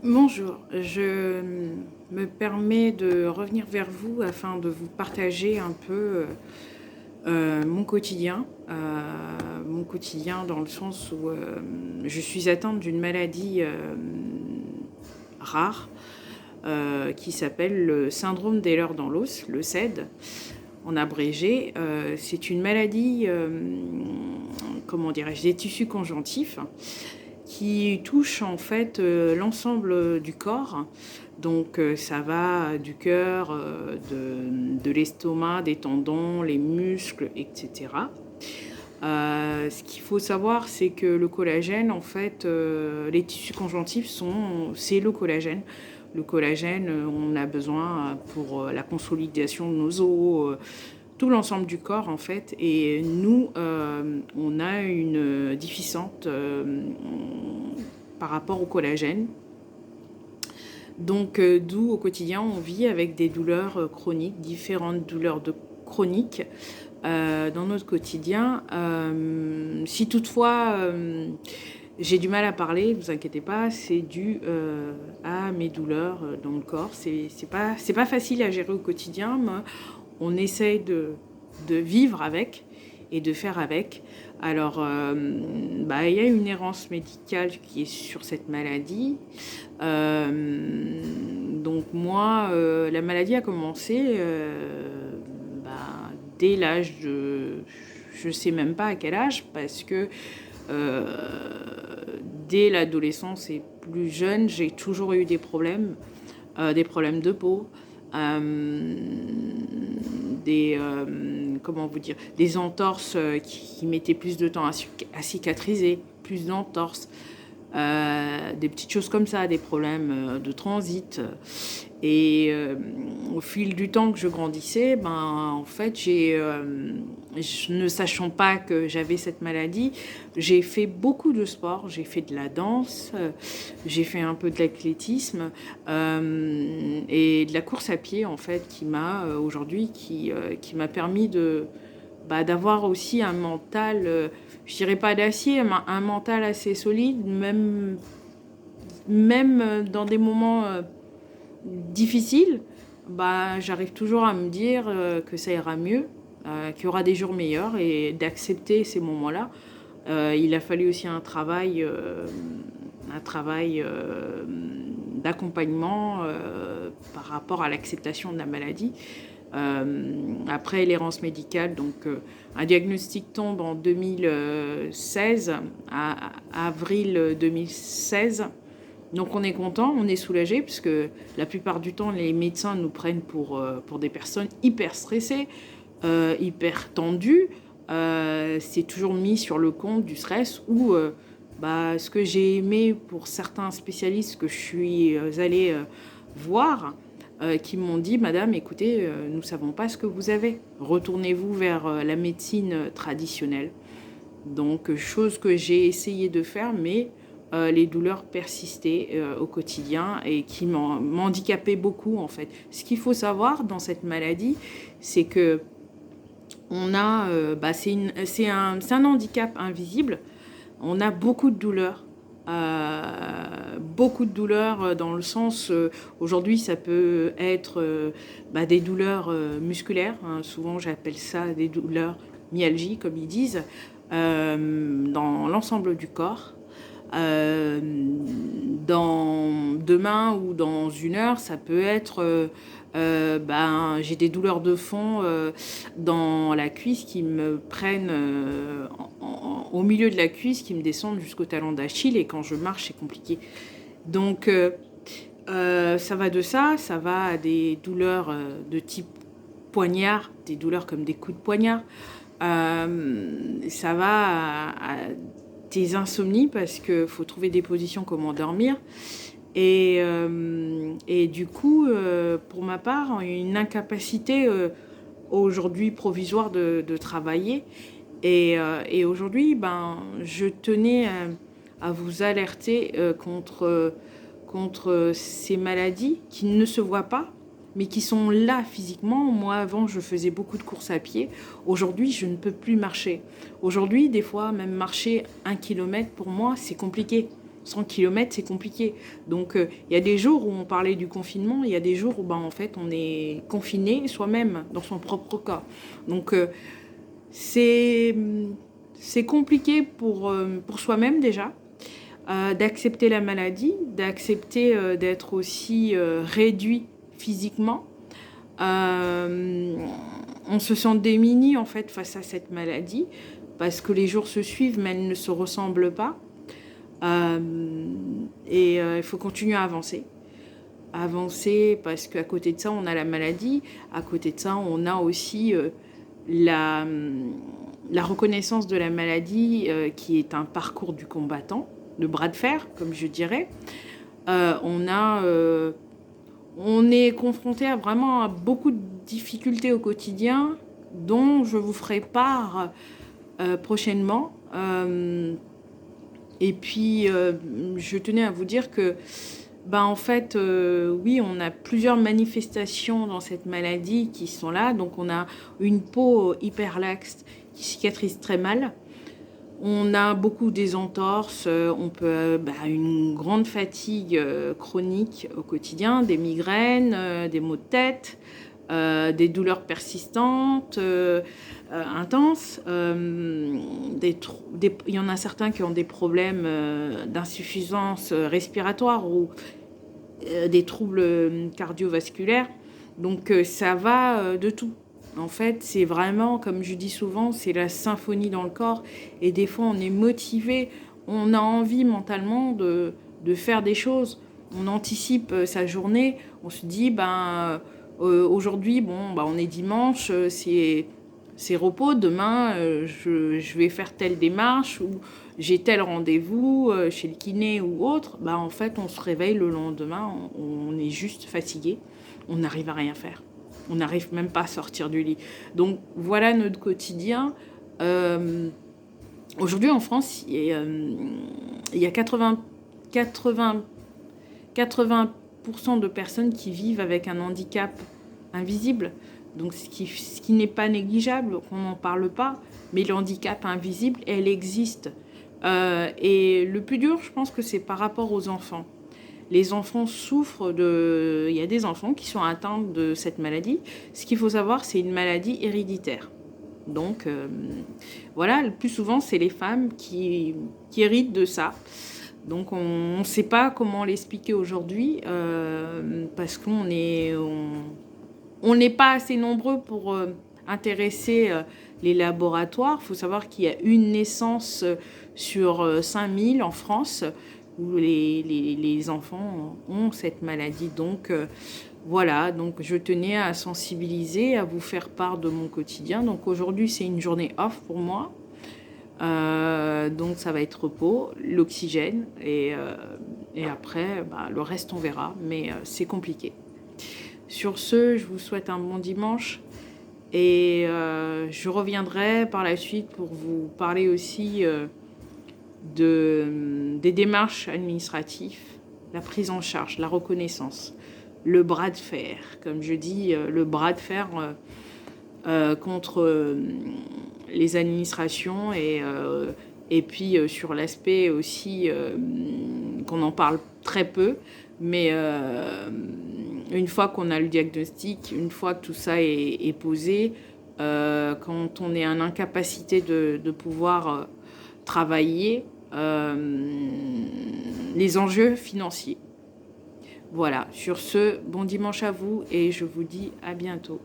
Bonjour, je me permets de revenir vers vous afin de vous partager un peu mon quotidien dans le sens où je suis atteinte d'une maladie rare qui s'appelle le syndrome d'Ehlers-Danlos, le SED en abrégé. C'est une maladie, comment dirais-je, des tissus conjonctifs qui touche en fait l'ensemble du corps. Donc ça va du cœur, de l'estomac, des tendons, les muscles, etc. Ce qu'il faut savoir, c'est que le collagène, en fait, les tissus conjonctifs c'est le collagène. Le collagène, on a besoin pour la consolidation de nos os, tout l'ensemble du corps en fait. Et nous, on a une déficiente par rapport au collagène. Donc, d'où au quotidien, on vit avec des douleurs chroniques, différentes douleurs chroniques dans notre quotidien. Si toutefois j'ai du mal à parler, ne vous inquiétez pas, c'est dû à mes douleurs dans le corps. C'est pas facile à gérer au quotidien, mais on essaye de vivre avec et de faire avec. Alors, il y a une errance médicale qui est sur cette maladie. Donc moi, la maladie a commencé dès l'âge de... Je sais même pas à quel âge, parce que dès l'adolescence et plus jeune, j'ai toujours eu des problèmes de peau, comment vous dire, des entorses qui mettaient plus de temps à cicatriser, plus d'entorses, des petites choses comme ça, des problèmes de transit. Et au fil du temps que je grandissais, en fait, ne sachant pas que j'avais cette maladie, j'ai fait beaucoup de sport. J'ai fait de la danse, j'ai fait un peu de l'athlétisme et de la course à pied, en fait, qui m'a aujourd'hui, qui m'a permis d'avoir aussi un mental, je dirais pas d'acier, mais un mental assez solide, même dans des moments difficiles, j'arrive toujours à me dire que ça ira mieux, qu'il y aura des jours meilleurs et d'accepter ces moments-là. Il a fallu aussi un travail d'accompagnement par rapport à l'acceptation de la maladie. Après l'errance médicale, donc un diagnostic tombe en 2016, à avril 2016. Donc on est content, on est soulagé, puisque la plupart du temps, les médecins nous prennent pour des personnes hyper stressées, hyper tendues. C'est toujours mis sur le compte du stress ou ce que j'ai aimé pour certains spécialistes que je suis allée voir, qui m'ont dit: Madame, écoutez, nous ne savons pas ce que vous avez. Retournez-vous vers la médecine traditionnelle. Donc, chose que j'ai essayé de faire, mais les douleurs persistaient au quotidien et qui m'handicapaient beaucoup, en fait. Ce qu'il faut savoir dans cette maladie, c'est que on a, c'est un handicap invisible. On a beaucoup de douleurs. Beaucoup de douleurs dans le sens, aujourd'hui ça peut être des douleurs musculaires, hein. Souvent j'appelle ça des douleurs myalgie comme ils disent, dans l'ensemble du corps. Demain ou dans une heure, ça peut être j'ai des douleurs de fond dans la cuisse qui me prennent au milieu de la cuisse, qui me descendent jusqu'au talon d'Achille, et quand je marche c'est compliqué. Donc ça va de ça va à des douleurs de type poignard, des douleurs comme des coups de poignard. Ça va à des insomnies, parce qu'il faut trouver des positions comment dormir. Et du coup, pour ma part, une incapacité aujourd'hui provisoire de travailler. Et aujourd'hui, je tenais à vous alerter contre ces maladies qui ne se voient pas, mais qui sont là physiquement. Moi, avant, je faisais beaucoup de courses à pied. Aujourd'hui, je ne peux plus marcher. Aujourd'hui, des fois, même marcher 1 kilomètre, pour moi, c'est compliqué. 100 km, c'est compliqué. Donc, il y a des jours où on parlait du confinement, il y a des jours où, en fait, on est confiné soi-même, dans son propre corps. Donc, c'est compliqué pour soi-même déjà, d'accepter la maladie, d'accepter d'être aussi réduit physiquement. On se sent démuni en fait face à cette maladie parce que les jours se suivent mais elles ne se ressemblent pas. Il faut continuer à avancer. Parce qu'à côté de ça, on a la maladie. À côté de ça, on a aussi la reconnaissance de la maladie qui est un parcours du combattant, de bras de fer, comme je dirais. On est confronté à beaucoup de difficultés au quotidien dont je vous ferai part prochainement. Et puis, je tenais à vous dire que, en fait, oui, on a plusieurs manifestations dans cette maladie qui sont là. Donc, on a une peau hyper laxe qui cicatrise très mal. On a beaucoup des entorses, une grande fatigue chronique au quotidien, des migraines, des maux de tête, des douleurs persistantes, intenses. Il y en a certains qui ont des problèmes d'insuffisance respiratoire ou des troubles cardiovasculaires. Donc ça va de tout. En fait, c'est vraiment, comme je dis souvent, c'est la symphonie dans le corps. Et des fois, on est motivé, on a envie mentalement de faire des choses. On anticipe sa journée, on se dit, aujourd'hui, on est dimanche, c'est repos. Demain, je vais faire telle démarche ou j'ai tel rendez-vous chez le kiné ou autre. En fait, on se réveille le lendemain, on est juste fatigué, on n'arrive à rien faire. On n'arrive même pas à sortir du lit. Donc, voilà notre quotidien. Aujourd'hui, en France, il y a 80% de personnes qui vivent avec un handicap invisible. Donc, ce qui n'est pas négligeable, qu'on n'en parle pas. Mais le handicap invisible, elle existe. Et le plus dur, je pense que c'est par rapport aux enfants. Les enfants souffrent il y a des enfants qui sont atteints de cette maladie. Ce qu'il faut savoir, c'est une maladie héréditaire. Donc, voilà, le plus souvent, c'est les femmes qui héritent de ça. Donc, on ne sait pas comment l'expliquer aujourd'hui parce qu'on n'est pas assez nombreux pour intéresser les laboratoires. Il faut savoir qu'il y a une naissance sur 5000 en France où les enfants ont cette maladie. Donc, voilà, donc je tenais à sensibiliser, à vous faire part de mon quotidien. Donc, aujourd'hui, c'est une journée off pour moi. Donc, ça va être repos, l'oxygène. Et après, le reste, on verra. Mais c'est compliqué. Sur ce, je vous souhaite un bon dimanche. Et je reviendrai par la suite pour vous parler aussi des démarches administratives, la prise en charge, la reconnaissance, le bras de fer, comme je dis, le bras de fer contre les administrations et puis sur l'aspect aussi qu'on en parle très peu, mais une fois qu'on a le diagnostic, une fois que tout ça est posé, quand on est en incapacité de pouvoir travailler, les enjeux financiers. Voilà, sur ce, bon dimanche à vous et je vous dis à bientôt.